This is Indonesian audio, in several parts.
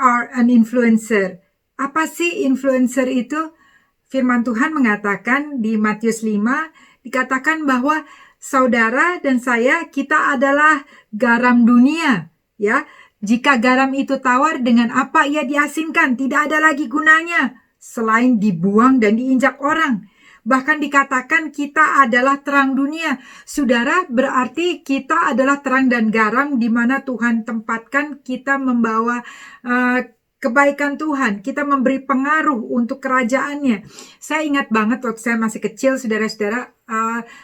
are an influencer. Apa sih influencer itu? Firman Tuhan mengatakan di Matius 5, dikatakan bahwa saudara dan saya, kita adalah garam dunia. Ya, jika garam itu tawar, dengan apa ia diasinkan? Tidak ada lagi gunanya selain dibuang dan diinjak orang. Bahkan dikatakan kita adalah terang dunia. Saudara, berarti kita adalah terang dan garam di mana Tuhan tempatkan kita membawa kebaikan Tuhan. Kita memberi pengaruh untuk kerajaannya. Saya ingat banget waktu saya masih kecil, saudara-saudara,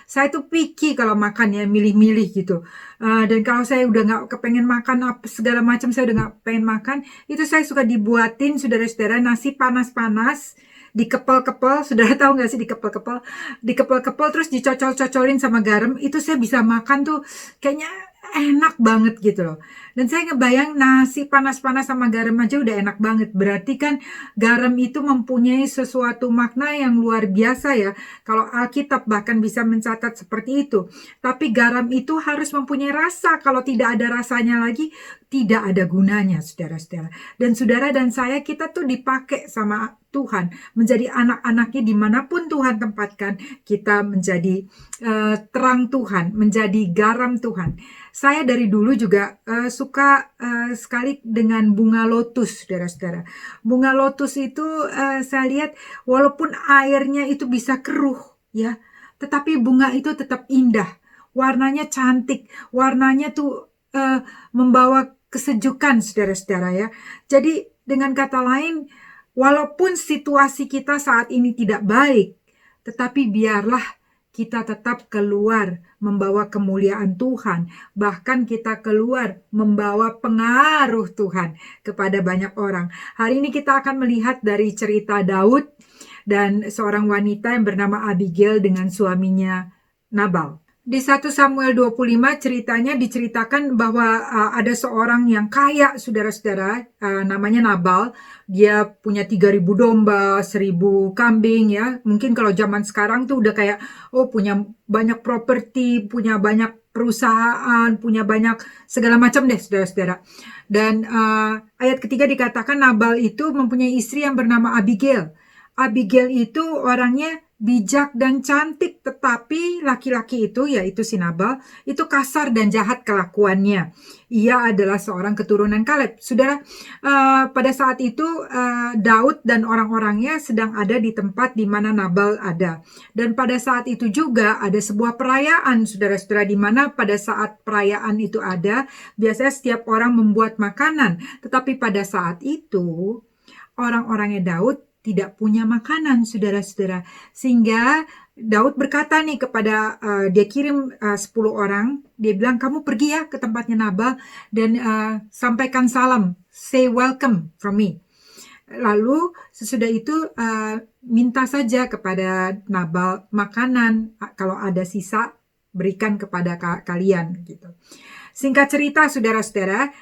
saya tuh picky kalau makan ya, milih-milih gitu. Dan kalau saya udah gak kepengen makan apa segala macam, saya udah gak pengen makan, itu saya suka dibuatin, saudara-saudara, nasi panas-panas, dikepel-kepel. Saudara tahu gak sih dikepel-kepel? Dikepel-kepel terus dicocol-cocolin sama garam, itu saya bisa makan tuh kayaknya enak banget gitu loh. Dan saya ngebayang nasi panas-panas sama garam aja udah enak banget. Berarti kan garam itu mempunyai sesuatu makna yang luar biasa ya. Kalau Alkitab bahkan bisa mencatat seperti itu. Tapi garam itu harus mempunyai rasa. Kalau tidak ada rasanya lagi, tidak ada gunanya, saudara-saudara. Dan saudara dan saya, kita tuh dipakai sama Tuhan menjadi anak-anaknya dimanapun Tuhan tempatkan. Kita menjadi terang Tuhan, menjadi garam Tuhan. Saya dari dulu juga suka sekali dengan bunga lotus, saudara-saudara. Bunga lotus itu saya lihat walaupun airnya itu bisa keruh, ya, tetapi bunga itu tetap indah. Warnanya cantik, warnanya tuh membawa kesejukan, saudara-saudara ya. Jadi dengan kata lain, walaupun situasi kita saat ini tidak baik, tetapi biarlah kita tetap keluar membawa kemuliaan Tuhan. Bahkan kita keluar membawa pengaruh Tuhan kepada banyak orang. Hari ini kita akan melihat dari cerita Daud dan seorang wanita yang bernama Abigail dengan suaminya Nabal. Di 1 Samuel 25 ceritanya diceritakan bahwa ada seorang yang kaya, saudara-saudara, namanya Nabal. Dia punya 3.000 domba, 1.000 kambing ya. Mungkin kalau zaman sekarang tuh udah kayak, punya banyak properti, punya banyak perusahaan, punya banyak segala macam deh, saudara-saudara. Dan ayat ketiga dikatakan Nabal itu mempunyai istri yang bernama Abigail. Abigail itu orangnya bijak dan cantik, tetapi laki-laki itu, yaitu si Nabal, itu kasar dan jahat kelakuannya. Ia adalah seorang keturunan Kaleb. Saudara, pada saat itu Daud dan orang-orangnya sedang ada di tempat di mana Nabal ada. Dan pada saat itu juga ada sebuah perayaan, saudara-saudara, di mana pada saat perayaan itu ada, biasanya setiap orang membuat makanan. Tetapi pada saat itu, orang-orangnya Daud tidak punya makanan, saudara-saudara. Sehingga Daud berkata nih kepada, dia kirim 10 orang, dia bilang, kamu pergi ya ke tempatnya Nabal dan sampaikan salam, say welcome from me. Lalu sesudah itu minta saja kepada Nabal makanan, kalau ada sisa berikan kepada kalian gitu. Singkat cerita, saudara-saudara,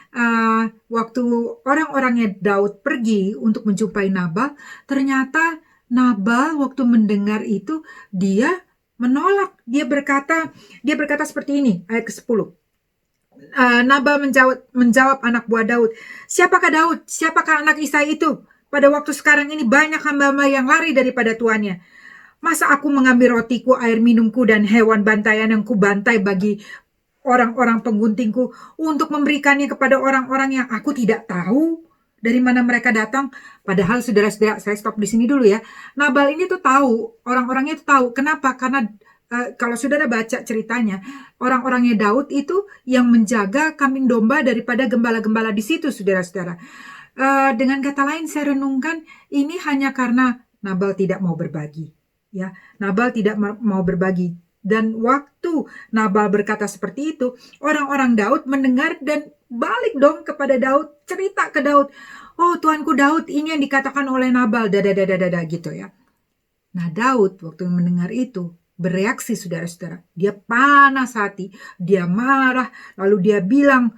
waktu orang-orangnya Daud pergi untuk menjumpai Nabal, ternyata Nabal waktu mendengar itu, dia menolak. Dia berkata seperti ini, ayat ke-10. Nabal menjawab anak buah Daud, siapakah Daud? Siapakah anak Isai itu? Pada waktu sekarang ini banyak hamba-hamba yang lari daripada tuannya. Masa aku mengambil rotiku, air minumku, dan hewan bantaian yang kubantai bagi orang-orang pengguntingku untuk memberikannya kepada orang-orang yang aku tidak tahu dari mana mereka datang. Padahal saudara-saudara, saya stop di sini dulu ya. Nabal ini tuh tahu, orang-orangnya tuh tahu. Kenapa? Karena kalau saudara baca ceritanya, orang-orangnya Daud itu yang menjaga kambing domba daripada gembala-gembala di situ, saudara-saudara. Dengan kata lain, saya renungkan ini hanya karena Nabal tidak mau berbagi. Ya, Nabal tidak mau berbagi. Dan waktu Nabal berkata seperti itu, orang-orang Daud mendengar dan balik dong kepada Daud, cerita ke Daud. Oh, tuanku Daud, ini yang dikatakan oleh Nabal, dada gitu ya. Nah, Daud waktu mendengar itu bereaksi, saudara-saudara. Dia panas hati, dia marah, lalu dia bilang,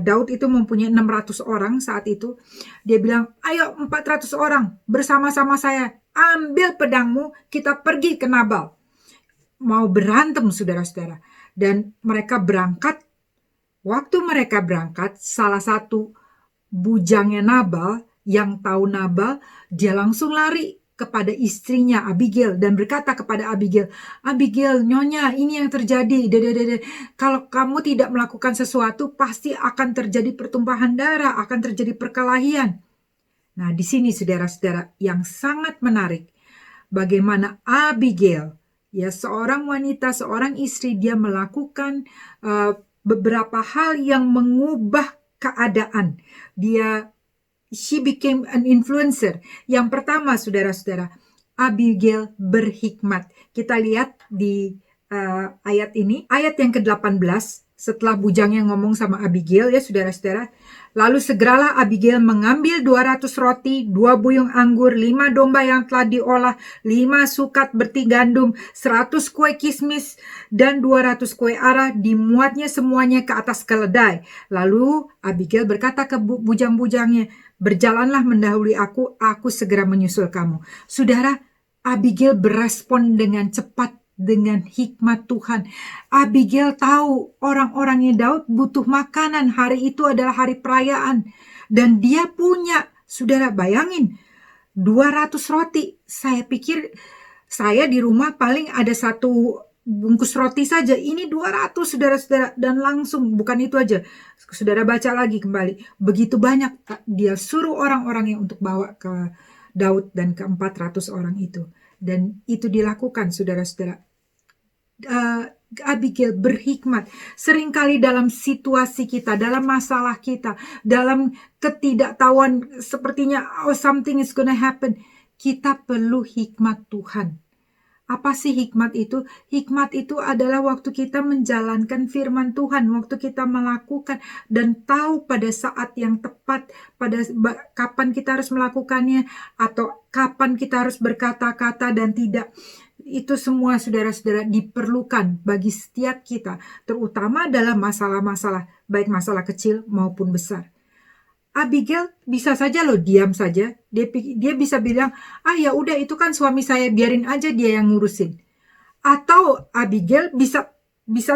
Daud itu mempunyai 600 orang saat itu. Dia bilang, ayo 400 orang bersama-sama saya, ambil pedangmu, kita pergi ke Nabal. Mau berantem, saudara-saudara. Dan mereka berangkat. Waktu mereka berangkat, salah satu bujangnya Nabal, yang tahu Nabal, dia langsung lari kepada istrinya Abigail dan berkata kepada Abigail, Abigail, nyonya, ini yang terjadi. Kalau kamu tidak melakukan sesuatu, pasti akan terjadi pertumpahan darah, akan terjadi perkelahian. Nah, di sini saudara-saudara yang sangat menarik, bagaimana Abigail, ya seorang wanita, seorang istri, dia melakukan beberapa hal yang mengubah keadaan. She became an influencer. Yang pertama, saudara-saudara, Abigail berhikmat. Kita lihat di ayat ini, ayat yang ke-18, setelah bujangnya ngomong sama Abigail, ya saudara-saudara. Lalu segeralah Abigail mengambil 200 roti, 2 buyung anggur, 5 domba yang telah diolah, 5 sukat berti gandum, 100 kue kismis, dan 200 kue arah, dimuatnya semuanya ke atas keledai. Lalu Abigail berkata ke bujang-bujangnya, berjalanlah mendahului aku segera menyusul kamu. Saudara, Abigail berespon dengan cepat, dengan hikmat Tuhan. Abigail tahu orang-orangnya Daud butuh makanan. Hari itu adalah hari perayaan. Dan dia punya, saudara bayangin, 200 roti. Saya pikir saya di rumah paling ada 1 bungkus roti saja. Ini 200, saudara-saudara. Dan langsung, bukan itu aja. Saudara baca lagi kembali. Begitu banyak dia suruh orang-orangnya untuk bawa ke Daud dan ke 400 orang itu. Dan itu dilakukan, saudara-saudara. Abigail berhikmat. Seringkali dalam situasi kita, dalam masalah kita, dalam ketidaktahuan sepertinya something is gonna happen, kita perlu hikmat Tuhan. Apa sih hikmat itu? Hikmat itu adalah waktu kita menjalankan firman Tuhan, waktu kita melakukan dan tahu pada saat yang tepat, pada kapan kita harus melakukannya, atau kapan kita harus berkata-kata dan tidak. Itu semua, saudara-saudara, diperlukan bagi setiap kita, terutama dalam masalah-masalah, baik masalah kecil maupun besar. Abigail bisa saja loh diam saja. Dia bisa bilang, ya udah itu kan suami saya, biarin aja dia yang ngurusin. Atau Abigail bisa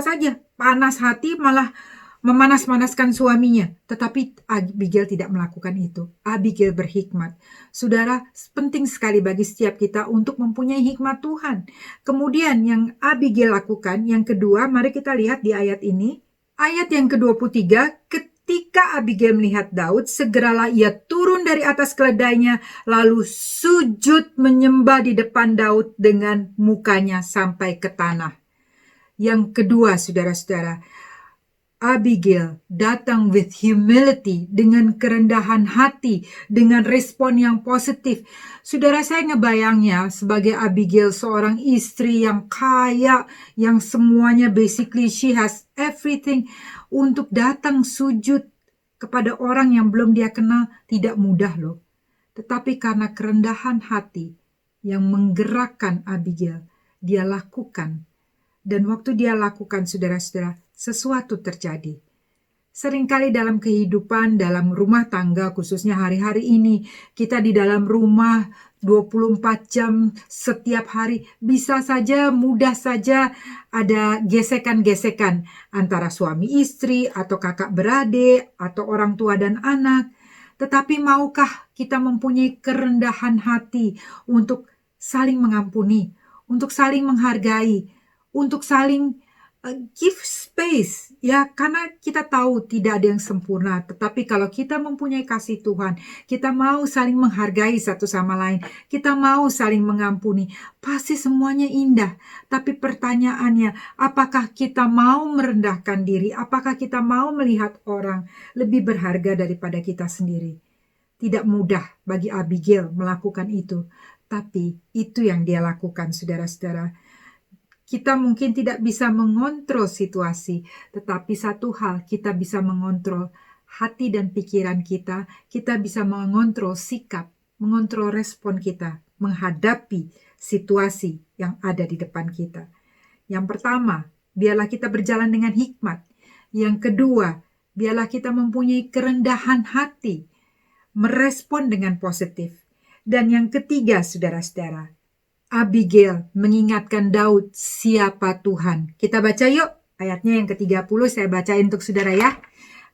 saja panas hati, malah memanas-manaskan suaminya. Tetapi Abigail tidak melakukan itu. Abigail berhikmat. Saudara, penting sekali bagi setiap kita untuk mempunyai hikmat Tuhan. Kemudian yang Abigail lakukan, yang kedua, mari kita lihat di ayat ini. Ayat yang ke-23, ketika Abigail melihat Daud, segeralah ia turun dari atas keledainya, lalu sujud menyembah di depan Daud dengan mukanya sampai ke tanah. Yang kedua, saudara-saudara, Abigail datang with humility, dengan kerendahan hati, dengan respon yang positif. Saudara, saya ngebayangnya sebagai Abigail, seorang istri yang kaya, yang semuanya basically she has everything, untuk datang sujud kepada orang yang belum dia kenal tidak mudah loh. Tetapi karena kerendahan hati yang menggerakkan Abigail, dia lakukan. Dan waktu dia lakukan, saudara-saudara, sesuatu terjadi. Seringkali dalam kehidupan, dalam rumah tangga, khususnya hari-hari ini, kita di dalam rumah 24 jam setiap hari, bisa saja, mudah saja ada gesekan-gesekan antara suami istri, atau kakak beradik, atau orang tua dan anak. Tetapi maukah kita mempunyai kerendahan hati untuk saling mengampuni, untuk saling menghargai, untuk saling give space, ya, karena kita tahu tidak ada yang sempurna. Tetapi kalau kita mempunyai kasih Tuhan, kita mau saling menghargai satu sama lain, kita mau saling mengampuni, pasti semuanya indah. Tapi pertanyaannya, apakah kita mau merendahkan diri? Apakah kita mau melihat orang lebih berharga daripada kita sendiri? Tidak mudah bagi Abigail melakukan itu, tapi itu yang dia lakukan, saudara-saudara. Kita mungkin tidak bisa mengontrol situasi, tetapi satu hal, kita bisa mengontrol hati dan pikiran kita. Kita bisa mengontrol sikap, mengontrol respon kita menghadapi situasi yang ada di depan kita. Yang pertama, biarlah kita berjalan dengan hikmat. Yang kedua, biarlah kita mempunyai kerendahan hati, merespon dengan positif. Dan yang ketiga, saudara-saudara, Abigail mengingatkan Daud siapa Tuhan. Kita baca yuk ayatnya yang ke-30, saya bacain untuk saudara ya.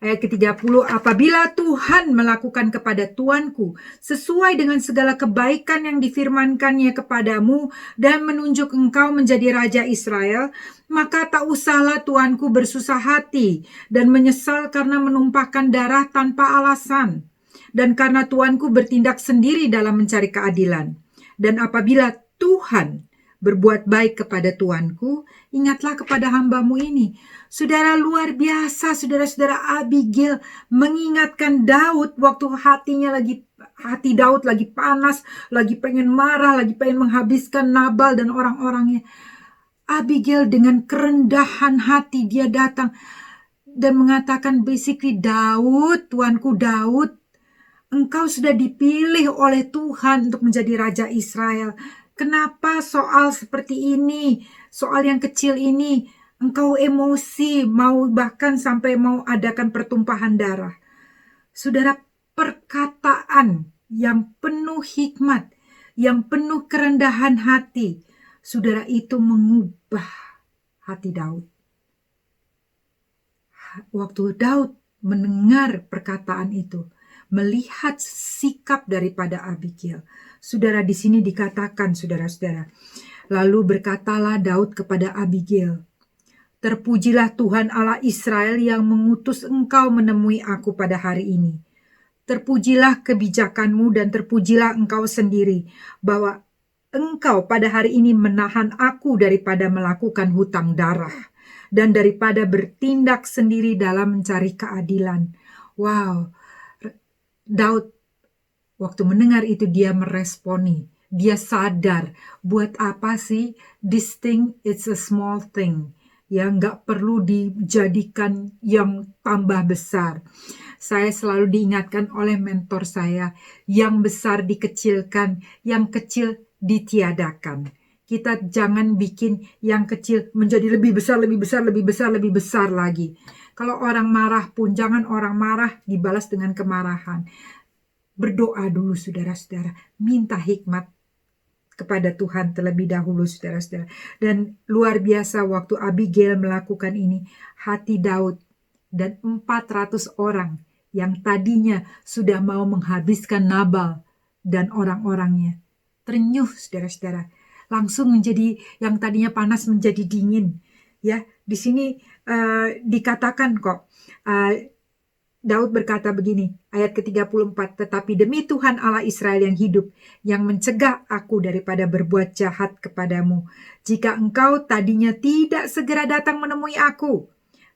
Ayat ke-30, apabila Tuhan melakukan kepada tuanku sesuai dengan segala kebaikan yang difirmankannya kepadamu dan menunjuk engkau menjadi raja Israel, maka tak usahlah tuanku bersusah hati dan menyesal karena menumpahkan darah tanpa alasan, dan karena tuanku bertindak sendiri dalam mencari keadilan. Dan apabila Tuhan berbuat baik kepada tuanku, ingatlah kepada hambamu ini. Saudara, luar biasa, saudara-saudara, Abigail mengingatkan Daud waktu hati Daud lagi panas, lagi pengen marah, lagi pengen menghabiskan Nabal dan orang-orangnya. Abigail dengan kerendahan hati dia datang dan mengatakan basically, Daud, tuanku Daud, engkau sudah dipilih oleh Tuhan untuk menjadi raja Israel. Kenapa soal seperti ini, soal yang kecil ini, engkau emosi, bahkan sampai mau adakan pertumpahan darah? Saudara, perkataan yang penuh hikmat, yang penuh kerendahan hati, saudara, itu mengubah hati Daud. Waktu Daud mendengar perkataan itu, melihat sikap daripada Abigail, saudara, di sini dikatakan, saudara-saudara, lalu berkatalah Daud kepada Abigail, terpujilah Tuhan Allah Israel yang mengutus engkau menemui aku pada hari ini. Terpujilah kebijakanmu dan terpujilah engkau sendiri, bahwa engkau pada hari ini menahan aku daripada melakukan hutang darah dan daripada bertindak sendiri dalam mencari keadilan. Wow, Daud waktu mendengar itu dia meresponi. Dia sadar, buat apa sih this thing, it's a small thing. Ya, nggak perlu dijadikan yang tambah besar. Saya selalu diingatkan oleh mentor saya, yang besar dikecilkan, yang kecil ditiadakan. Kita jangan bikin yang kecil menjadi lebih besar, lebih besar, lebih besar, lebih besar lagi. Kalau orang marah pun, jangan orang marah dibalas dengan kemarahan. Berdoa dulu, saudara-saudara. Minta hikmat kepada Tuhan terlebih dahulu, saudara-saudara. Dan luar biasa waktu Abigail melakukan ini, hati Daud dan 400 orang yang tadinya sudah mau menghabiskan Nabal dan orang-orangnya, terenyuh, saudara-saudara. Langsung menjadi, yang tadinya panas menjadi dingin. Ya, di sini dikatakan kok, Daud berkata begini, ayat ke-34, tetapi demi Tuhan Allah Israel yang hidup, yang mencegah aku daripada berbuat jahat kepadamu, jika engkau tadinya tidak segera datang menemui aku,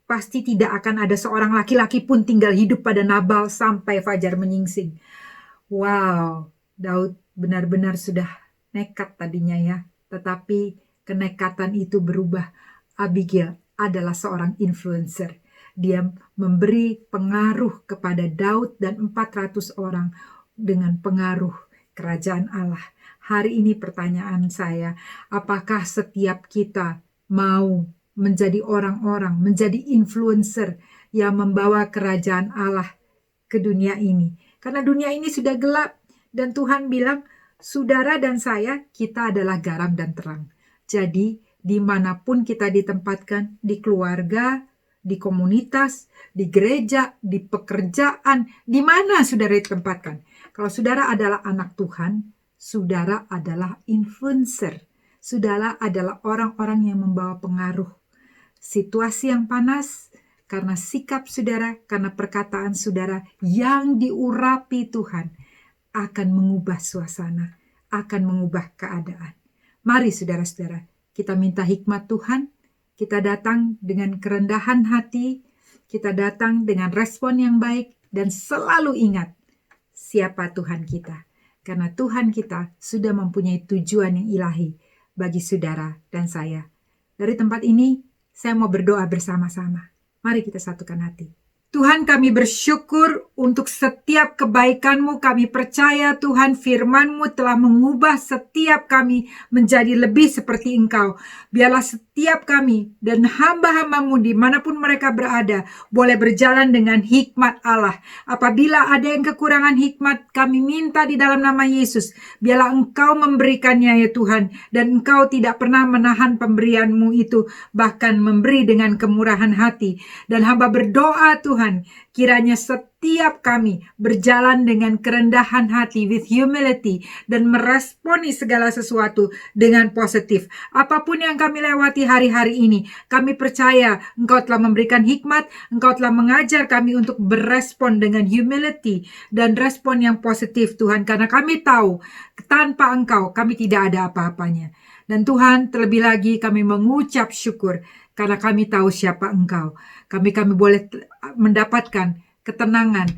pasti tidak akan ada seorang laki-laki pun tinggal hidup pada Nabal sampai fajar menyingsing. Wow, Daud benar-benar sudah nekat tadinya ya, tetapi kenekatan itu berubah. Abigail adalah seorang influencer. Dia memberi pengaruh kepada Daud dan 400 orang dengan pengaruh kerajaan Allah. Hari ini pertanyaan saya, apakah setiap kita mau menjadi orang-orang, menjadi influencer yang membawa kerajaan Allah ke dunia ini? Karena dunia ini sudah gelap dan Tuhan bilang, saudara dan saya, kita adalah garam dan terang. Jadi dimanapun kita ditempatkan, di keluarga, di komunitas, di gereja, di pekerjaan, di mana saudara ditempatkan. Kalau saudara adalah anak Tuhan, saudara adalah influencer. Saudara adalah orang-orang yang membawa pengaruh. Situasi yang panas, karena sikap saudara, karena perkataan saudara yang diurapi Tuhan, akan mengubah suasana, akan mengubah keadaan. Mari saudara-saudara, kita minta hikmat Tuhan. Kita datang dengan kerendahan hati, kita datang dengan respon yang baik, dan selalu ingat siapa Tuhan kita. Karena Tuhan kita sudah mempunyai tujuan yang ilahi bagi saudara dan saya. Dari tempat ini, saya mau berdoa bersama-sama. Mari kita satukan hati. Tuhan, kami bersyukur untuk setiap kebaikan-Mu. Kami percaya Tuhan, firman-Mu telah mengubah setiap kami menjadi lebih seperti Engkau. Biarlah setiap kami dan hamba-hamba-Mu dimanapun mereka berada boleh berjalan dengan hikmat Allah. Apabila ada yang kekurangan hikmat, kami minta di dalam nama Yesus, biarlah Engkau memberikannya ya Tuhan. Dan Engkau tidak pernah menahan pemberian-Mu itu, bahkan memberi dengan kemurahan hati. Dan hamba berdoa Tuhan, Kiranya setiap kami berjalan dengan kerendahan hati, with humility, dan meresponi segala sesuatu dengan positif. Apapun yang kami lewati hari-hari ini, kami percaya Engkau telah memberikan hikmat, Engkau telah mengajar kami untuk berespon dengan humility dan respon yang positif, Tuhan. Karena kami tahu, tanpa Engkau kami tidak ada apa-apanya. Dan Tuhan, terlebih lagi kami mengucap syukur karena kami tahu siapa Engkau. Kami boleh mendapatkan ketenangan,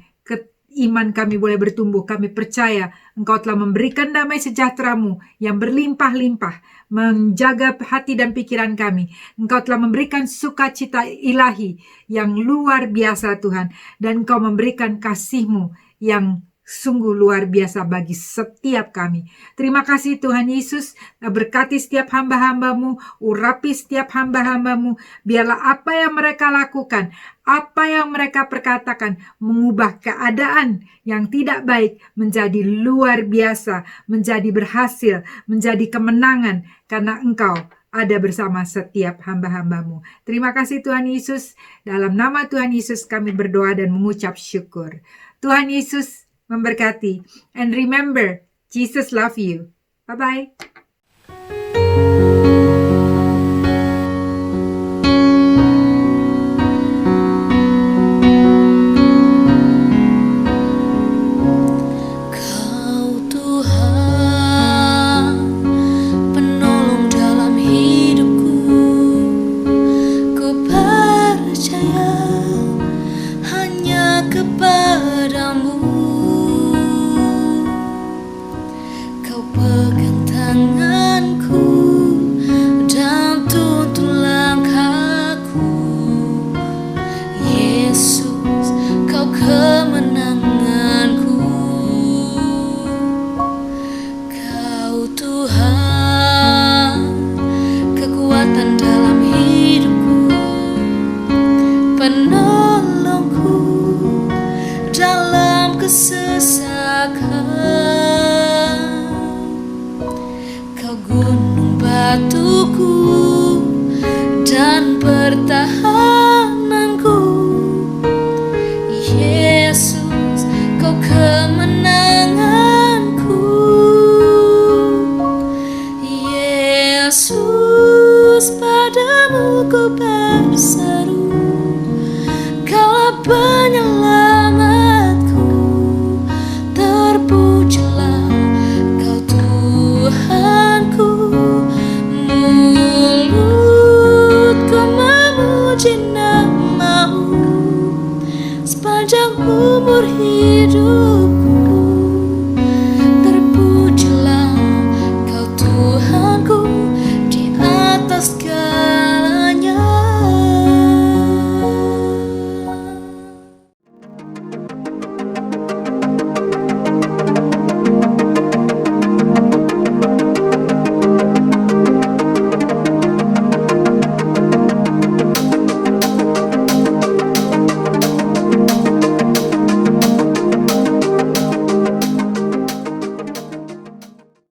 iman kami boleh bertumbuh. Kami percaya Engkau telah memberikan damai sejahtera-Mu yang berlimpah-limpah, menjaga hati dan pikiran kami. Engkau telah memberikan sukacita ilahi yang luar biasa, Tuhan. Dan Engkau memberikan kasih-Mu yang sungguh luar biasa bagi setiap kami. Terima kasih Tuhan Yesus, berkati setiap hamba-hamba-Mu, urapi setiap hamba-hamba-Mu, biarlah apa yang mereka lakukan, apa yang mereka perkatakan, mengubah keadaan yang tidak baik menjadi luar biasa, menjadi berhasil, menjadi kemenangan, karena Engkau ada bersama setiap hamba-hamba-Mu. Terima kasih Tuhan Yesus, dalam nama Tuhan Yesus kami berdoa dan mengucap syukur. Tuhan Yesus memberkati. And remember, Jesus love you. Bye-bye. Kau Tuhan, penolong dalam hidupku. Ku percaya hanya kepadamu. Pegang tanganku dan tuntun langkahku. Yesus, Kau kemenanganku. Kau Tuhan, kekuatan dalam hidupku, penolongku dalam kesesakan. Gunung batuku dan pertahananku. Yesus, Kau kemenanganku. Yesus, padamu ku